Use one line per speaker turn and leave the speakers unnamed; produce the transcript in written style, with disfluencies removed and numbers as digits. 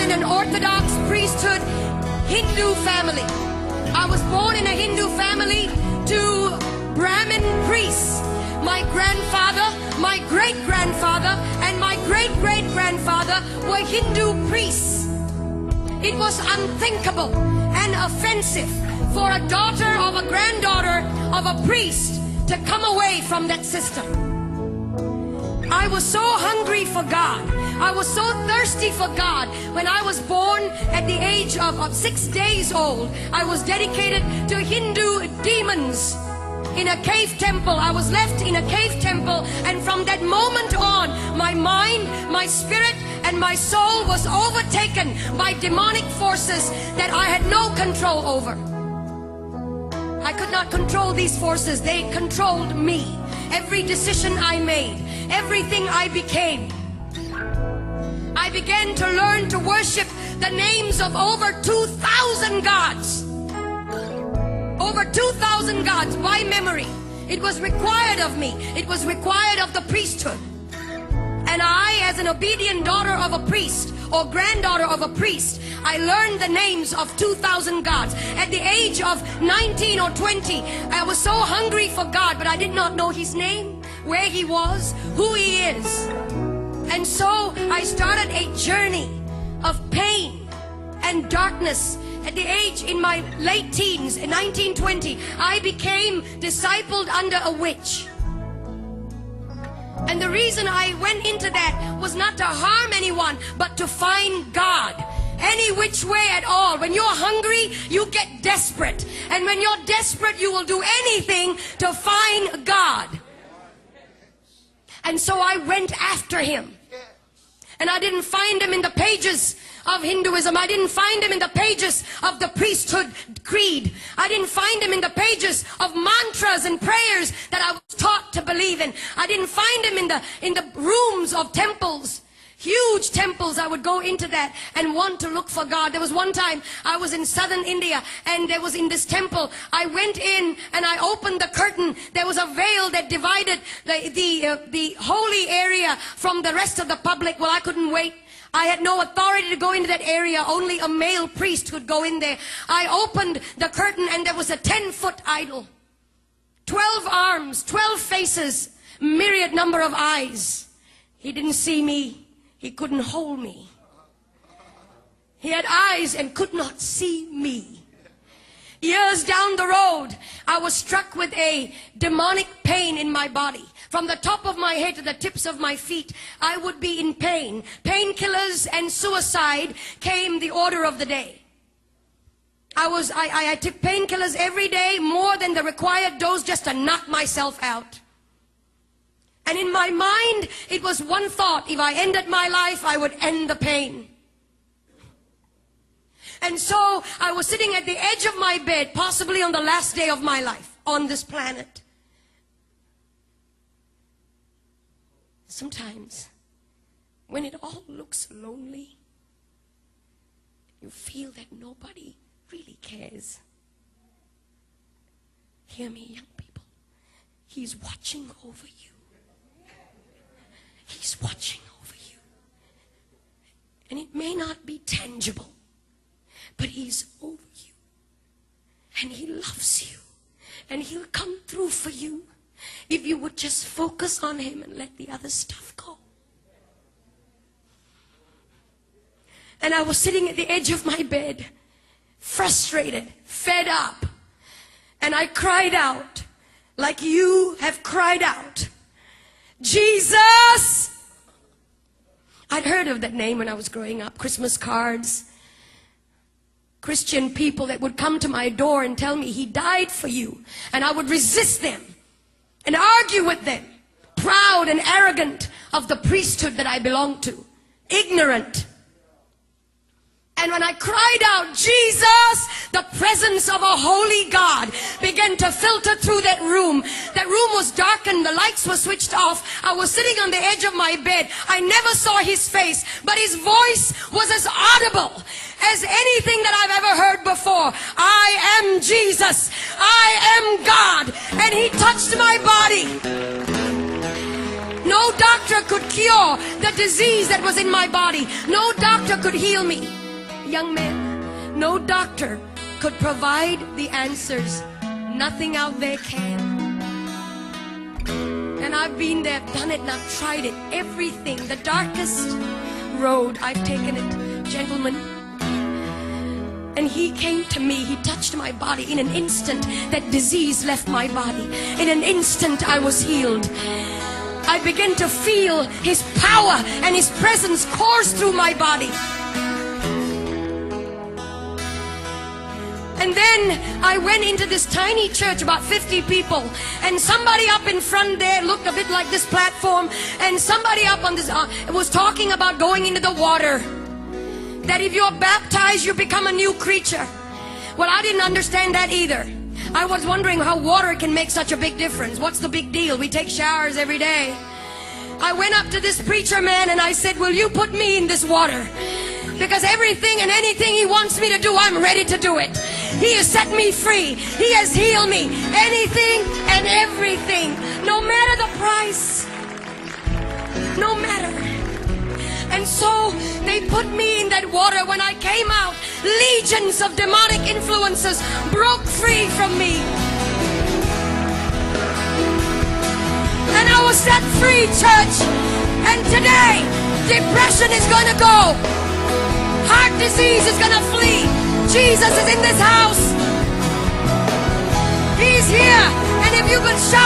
in an Orthodox priesthood Hindu family. I was born in a Hindu family to Brahmin priests. My grandfather, my great-grandfather, and my great-great-grandfather were Hindu priests. It was unthinkable and offensive for a daughter of a granddaughter of a priest to come away from that system. I was so hungry for God. I was so thirsty for God. When I was born at the age of 6 days old, I was dedicated to Hindu demons in a cave temple. I was left in a cave temple, and from that moment on, my mind, my spirit, and my soul was overtaken by demonic forces that I had no control over. I could not control these forces. They controlled me. Every decision I made, everything I became. I began to learn to worship the names of over 2,000 gods. Over 2,000 gods by memory. It was required of me. It was required of the priesthood. And I, as an obedient daughter of a priest or granddaughter of a priest, I learned the names of 2,000 gods. At the age of 19 or 20, I was so hungry for God, but I did not know His name, where He was, who He is. And so I started a journey of pain and darkness. At the age, in my late teens, in 1920, I became discipled under a witch. And the reason I went into that was not to harm anyone, but to find God. Any which way at all. When you're hungry, you get desperate. And when you're desperate, you will do anything to find God. And so I went after Him. And I didn't find Him in the pages of Hinduism. I didn't find Him in the pages of the priesthood creed. I didn't find Him in the pages of mantras and prayers that I was taught to believe in. I didn't find Him in the rooms of temples. Huge temples. I would go into that and want to look for God. There was one time I was in southern India, and there was in this temple. I went in and I opened the curtain. There was a veil that divided the holy area from the rest of the public. Well, I couldn't wait. I had no authority to go into that area. Only a male priest could go in there. I opened the curtain, and there was a 10-foot idol. 12 arms, 12 faces, myriad number of eyes. He didn't see me. He couldn't hold me. He had eyes and could not see me. Years down the road, I was struck with a demonic pain in my body. From the top of my head to the tips of my feet, I would be in pain. Painkillers and suicide came the order of the day. I took painkillers every day, more than the required dose, just to knock myself out. And in my mind, it was one thought: if I ended my life, I would end the pain. And so I was sitting at the edge of my bed, possibly on the last day of my life on this planet. Sometimes, when it all looks lonely, you feel that nobody really cares. Hear me, young people. He's watching over you. He's watching over you. And it may not be tangible, but He's over you. And He loves you. And He'll come through for you if you would just focus on Him and let the other stuff go. And I was sitting at the edge of my bed, frustrated, fed up. And I cried out like you have cried out. Jesus! I'd heard of that name when I was growing up. Christmas cards. Christian people that would come to my door and tell me He died for you. And I would resist them and argue with them. Proud and arrogant of the priesthood that I belonged to. Ignorant. And when I cried out, Jesus, the presence of a holy God began to filter through that room. That room was darkened. The lights were switched off. I was sitting on the edge of my bed. I never saw His face, but His voice was as audible as anything that I've ever heard before. I am Jesus. I am God. And He touched my body. No doctor could cure the disease that was in my body. No doctor could heal me. Young man, no doctor could provide the answers. Nothing out there can. And I've been there, done it, and I've tried it. Everything, the darkest road, I've taken it. Gentlemen, and he came to me, he touched my body. In an instant, that disease left my body. In an instant, I was healed. I began to feel his power and his presence course through my body. And then I went into this tiny church, about 50 people, and somebody up in front there looked a bit like this platform, and somebody up on this was talking about going into the water, that if you're baptized you become a new creature. Well, I didn't understand that either. I was wondering how water can make such a big difference. What's the big deal? We take showers every day. I went up to this preacher man and I said, will you put me in this water? Because everything and anything he wants me to do, I'm ready to do it. He has set me free. He has healed me. Anything and everything. No matter the price. No matter. And so they put me in that water. When I came out, legions of demonic influences broke free from me. And I was set free, church. And today, depression is going to go. Heart disease is going to flee. Jesus is in this house. He's here. And if you can shout.